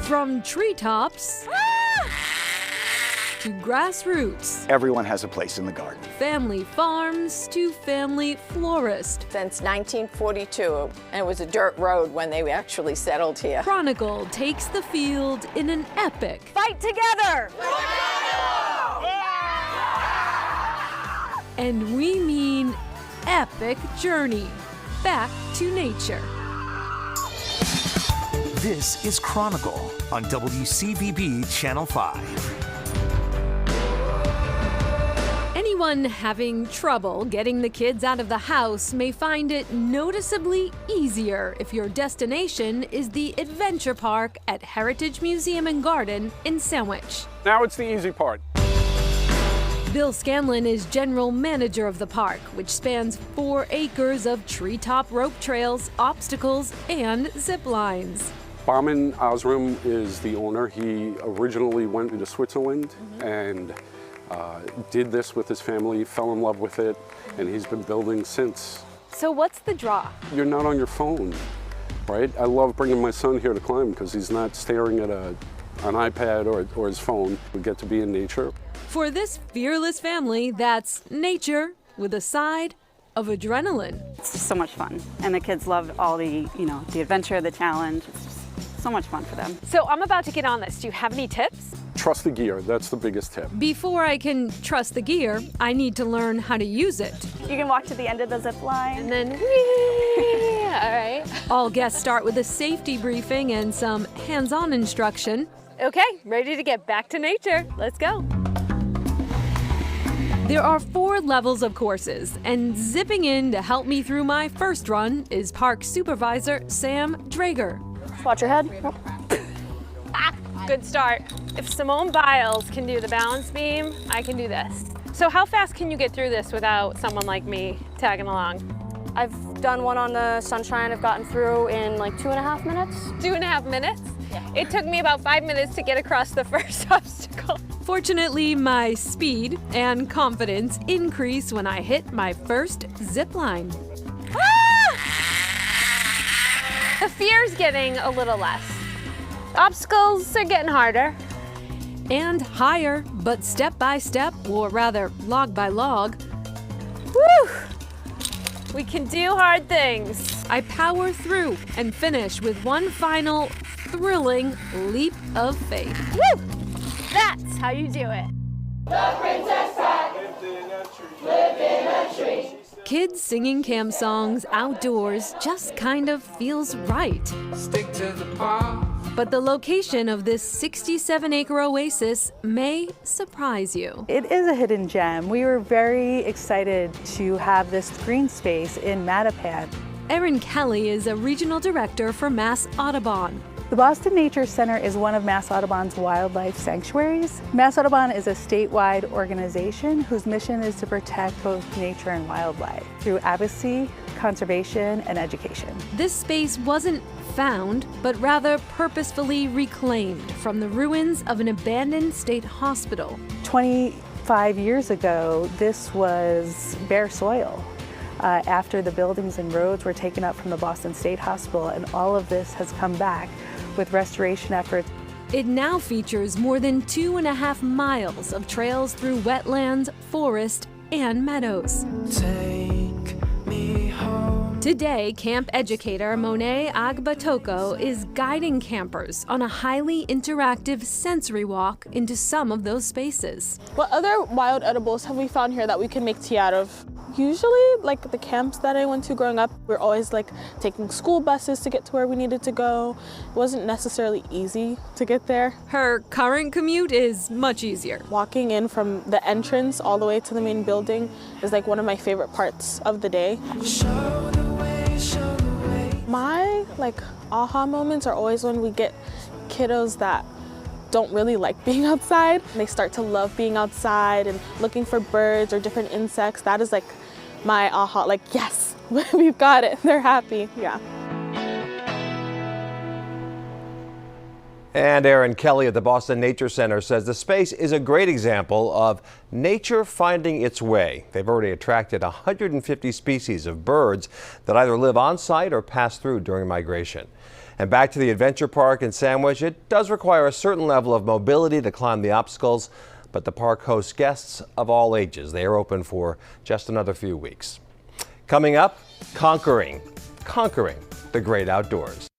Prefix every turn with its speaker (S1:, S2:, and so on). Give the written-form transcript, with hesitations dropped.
S1: From treetops to grassroots,
S2: everyone has a place in the garden.
S1: family farms to family florist.
S3: Since 1942, and it was a dirt road when they actually settled here.
S1: Chronicle takes the field in an epic
S3: Fight together!
S1: and we mean epic journey back to nature.
S4: This is Chronicle on WCVB Channel 5.
S1: Anyone having trouble getting the kids out of the house may find it noticeably easier if your destination is the adventure park at Heritage Museum and Garden in Sandwich.
S5: Now it's the easy part.
S1: Bill Scanlon is general manager of the park, which spans 4 acres of treetop rope trails, obstacles, and zip lines.
S5: Barman Osram is the owner. He originally went into Switzerland and did this with his family, fell in love with it, and he's been building since.
S6: So what's the draw?
S5: You're not on your phone, right? I love bringing my son here to climb because he's not staring at an iPad or his phone. We get to be in nature.
S1: For this fearless family, that's nature with a side of adrenaline.
S7: It's so much fun, and the kids love all the, the adventure, the challenge. It's just so much fun for them.
S6: So I'm about to get on this. Do you have any tips?
S5: Trust the gear, that's the biggest tip.
S1: Before I can trust the gear, I need to learn how to use it.
S7: You can walk to the end of the zip line.
S6: And then, whee! All right.
S1: All guests start with a safety briefing and some hands-on instruction.
S6: Okay, ready to get back to nature. Let's go.
S1: There are 4 levels of courses, and zipping in to help me through my first run is park supervisor Sam Drager.
S6: Watch your head. Good start. If Simone Biles can do the balance beam, I can do this. So how fast can you get through this without someone like me tagging along?
S8: I've done one on the Sunshine. I've gotten through in like 2.5 minutes.
S6: 2.5 minutes? Yeah. It took me about 5 minutes to get across the first obstacle.
S1: Fortunately, my speed and confidence increase when I hit my first zip line.
S6: The fear's getting a little less. Obstacles are getting harder.
S1: And higher, but step by step, or rather log by log,
S6: Woo! We can do hard things.
S1: I power through and finish with one final thrilling leap of faith.
S6: Woo! That's how you do it.
S1: Kids singing camp songs outdoors just kind of feels right.
S9: Stick to the path.
S1: But the location of this 67-acre oasis may surprise you.
S10: It is a hidden gem. We were very excited to have this green space in Mattapan.
S1: Erin Kelly is a regional director for Mass Audubon.
S10: The Boston Nature Center is one of Mass Audubon's wildlife sanctuaries. Mass Audubon is a statewide organization whose mission is to protect both nature and wildlife through advocacy, conservation, and education.
S1: This space wasn't found, but rather purposefully reclaimed from the ruins of an abandoned state hospital.
S10: 25 years ago, this was bare soil. After the buildings and roads were taken up from the Boston State Hospital, and all of this has come back with restoration efforts.
S1: It now features more than 2.5 miles of trails through wetlands, forest, and meadows.
S9: Take me home.
S1: Today, camp educator Monet Agbatoko is guiding campers on a highly interactive sensory walk into some of those spaces.
S11: What other wild edibles have we found here that we can make tea out of? Usually, like the camps that I went to growing up, we're always like taking school buses to get to where we needed to go. It wasn't necessarily easy to get there.
S1: Her current commute is much easier.
S11: Walking in from the entrance all the way to the main building is like one of my favorite parts of the day.
S9: Show the way, show the way.
S11: My aha moments are always when we get kiddos that don't really like being outside. They start to love being outside and looking for birds or different insects. That is like my aha, yes, we've got it. They're happy, yeah.
S12: And Erin Kelly at the Boston Nature Center says the space is a great example of nature finding its way. They've already attracted 150 species of birds that either live on site or pass through during migration. And back to the adventure park in Sandwich. It does require a certain level of mobility to climb the obstacles, but the park hosts guests of all ages. They are open for just another few weeks. Coming up, conquering the great outdoors.